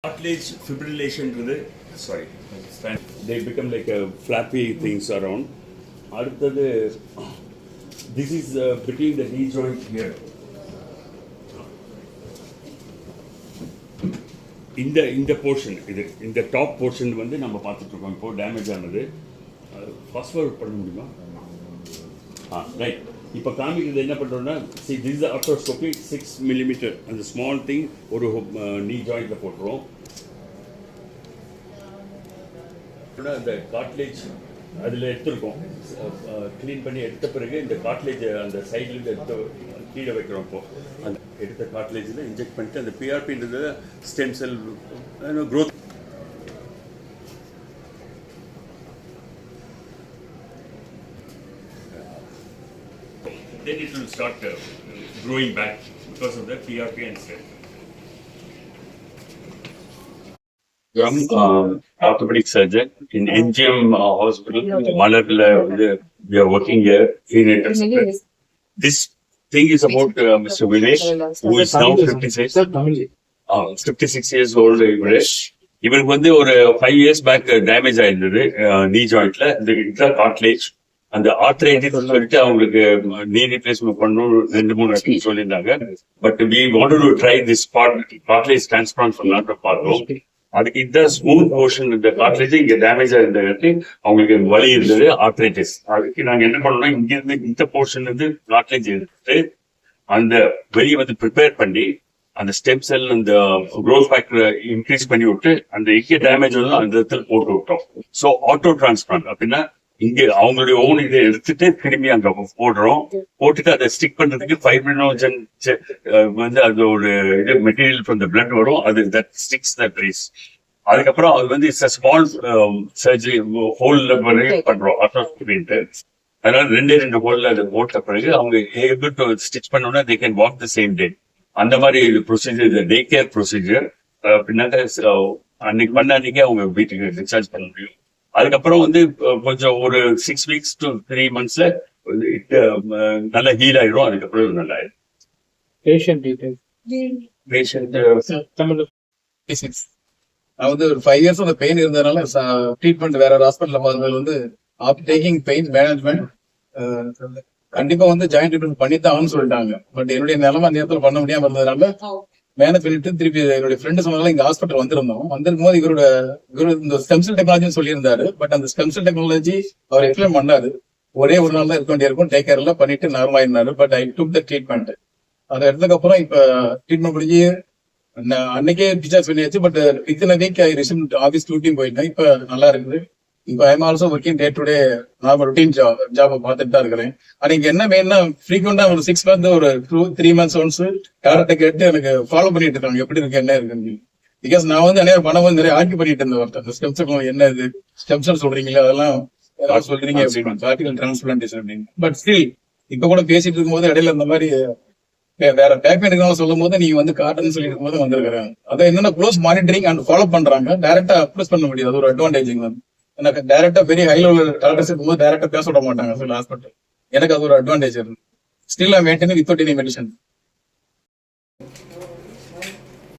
Cartilage fibrillation sorry, they become like a flappy things around. This is between the knee joint here. In the portion, in the top portion வந்து நம்ம பார்த்துட்டு இருக்கோம். இப்போ damage ஆனது fast forward பண்ண முடியுமா? Right. இப்போ காமிக்கிறது என்ன பண்ணுறோம்னா, see this is the arthroscopy 6 mm அந்த ஸ்மால் திங் ஒரு knee jointல போட்டுரும். அந்த காட்லேஜ் அதில் எடுத்துருக்கோம், க்ளீன் பண்ணி எடுத்த பிறகு இந்த காட்லேஜ் அந்த சைட்லேருந்து எடுத்து கீழே வைக்கிறோம். இப்போ அந்த எடுத்த காட்லேஜில் இன்ஜெக்ட் பண்ணிட்டு அந்த பிஆர்பின்றது stem cell growth. Then it will start growing back because of the PRP and stem. I'm orthopedic surgeon in NGM hospital. Malarla, we are working here. This thing is about Mr. Vinesh, who is now 56 years old. இவருக்கு வந்து ஒரு 5 years back damage ஆயிருந்தது நீ ஜாயிண்ட்ல. இந்த cartilage அந்த arthritis சொல்லிட்டு அவங்களுக்கு knee replacement பண்ணணும் 2-3 சொல்லியிருந்தாங்க. But we wanted to try this cartilage transplant பண்ணலாம்னு பார்த்தோம். அதுக்கு இந்த ஸ்மூத் போர்ஷன் இந்த காட்லேஜ் இங்க டேமேஜ் ஆயிருந்தது, அவங்களுக்கு வலி இருந்தது, ஆர்த்ரைட்டிஸ். அதுக்கு நாங்க என்ன பண்ணோம்னா, இங்க இருந்து இந்த போர்ஷன்ல இருந்து காட்லேஜ் எடுத்து அந்த வெளியே வந்து ப்ரிப்பேர் பண்ணி அந்த ஸ்டெம் செல் அந்த க்ரோத் ஃபேக்டரை இன்க்ரீஸ் பண்ணி விட்டு அந்த இங்கே டேமேஜ் வந்து அந்த இடத்துல போட்டு விட்டோம். ஸோ ஆட்டோ டிரான்ஸ்பிளான்ட் அப்படின்னா இங்க அவங்களுடைய ஓன் இதை எடுத்துட்டு திரும்பி அங்க போடுறோம். போட்டுட்டு அதை ஸ்டிக் பண்றதுக்கு ஃபைப்ரினோஜன் வந்து அது ஒரு இது மெட்டீரியல் ஃப்ரம் த பிளட் வரும், அது தட் ஸ்டிக்ஸ் த ப்ளேஸ். அதுக்கப்புறம் அது வந்து இட்ஸ் ஸ்மால் சர்ஜரி ஹோல்ல பண்றோம் ஆர்த்ரோஸ்கோபின்ட்டு. அதனால 2 ஹோல்ல அதை போட்ட பிறகு அவங்க ஏபிள் டு ஸ்டிச் பண்ணோம்னா they can walk the same day. அந்த மாதிரி ப்ரொசீஜர், டே கேர் ப்ரொசீஜர். பின்னாக்க அன்னைக்கு பண்ண அன்னைக்கே அவங்க வீட்டுக்கு டிஸ்சார்ஜ் பண்ண முடியும். அதுக்கப்புறம் வந்து கொஞ்சம் ஒரு 6 weeks to 3 months நல்லா ஹீல் ஆயிடும். அதுக்கப்புறம் நல்லா ஆயிடும். அதாவது ஒரு 5 years அந்த பெயின் இருந்ததுனால ட்ரீட்மெண்ட் வேற ஹாஸ்பிட்டல்ல பார்த்தது வந்து ஆஃப்டர் டேக்கிங் பெயின் மேனேஜ்மெண்ட் கண்டிப்பா வந்து ஜாயிண்ட் ட்ரீட்மெண்ட் பண்ணித்தான் சொல்லிட்டாங்க. பட் என்னுடைய நிலைமை அந்த நேரத்தில் பண்ண முடியாம இருந்ததுனால மேனேஜ் பண்ணிட்டு திருப்பி என்னுடைய ஃப்ரெண்டு சொன்னால இங்க ஹாஸ்பிட்டல் வந்திருக்கும் போது இவரு இந்த ஸ்டெம்செல் டெக்னாலஜின்னு சொல்லியிருந்தாரு. பட் அந்த ஸ்டெம்செல் டெக்னாலஜி அவர் எக்ஸ்பிளைன் பண்ணாரு. ஒரே ஒரு நாள் தான் இருக்க வேண்டியிருக்கும், டேக் கேர் எல்லாம் பண்ணிட்டு நார்மல் ஆயிருந்தாரு. But I took the treatment. அதை எடுத்ததுக்கு அப்புறம் இப்ப ட்ரீட்மெண்ட் முடிஞ்சு அன்னைக்கே டிஸ்சார்ஜ் பண்ணியாச்சு. பட் இத்தனை வீக் ஐ ரிசீவ் ஆஃபீஸ் டியூட்டியும் போயிருந்தேன். இப்ப நல்லா இருக்குது. இப்போ I am also working day to day. நான் ரொட்டீன் ஜாபை பார்த்துட்டு தான் இருக்கிறேன். ஆனா இங்க என்ன மெயின்னா ஃப்ரீக்வெண்டா ஒரு 6 months ஒரு 2-3 months ஒன்ஸ் டாக்டர்கிட்ட கேட்டு எனக்கு ஃபாலோ பண்ணிட்டு இருக்காங்க எப்படி இருக்கு என்ன இருக்குன்னு. பிகாஸ் நான் வந்து நிறைய பணம் வந்து நிறைய ஆர்கியூ பண்ணிட்டு இருந்தேன். ஒருத்தர் ஸ்டெம்செல் என்ன இது ஸ்டெம்செல் சொல்றீங்களா, அதெல்லாம் ஏதாவது சொல்றீங்க அப்படின்னு, கார்டிகல் டிரான்ஸ்பிளான்டேஷன் அப்படின்னு. பட் ஸ்டில் இப்ப கூட பேசிட்டு இருக்கும்போது இடையில இந்த மாதிரி வேற பேக் எடுக்கலாம் சொல்லும் போது நீங்க வந்து காட்டுன்னு சொல்லி இருக்கும் போது வந்திருக்கிறாங்க. அதை என்னன்னா க்ளோஸ் மானிட்டரிங் அண்ட் ஃபாலோ பண்றாங்க. டைரக்டா அப்ரோச் பண்ண முடியாது, அது ஒரு அட்வான்டேஜ் வந்து. எனக்கு டைரக்டா வெரி ஹை லெவல் டாக்டர்ஸ் இருக்கும்போது டைரக்டா பேச விட மாட்டாங்க சில ஹாஸ்பிட்டல். எனக்கு அது ஒரு அட்வான்டேஜ் இருக்கு. Still I maintain without any medicine.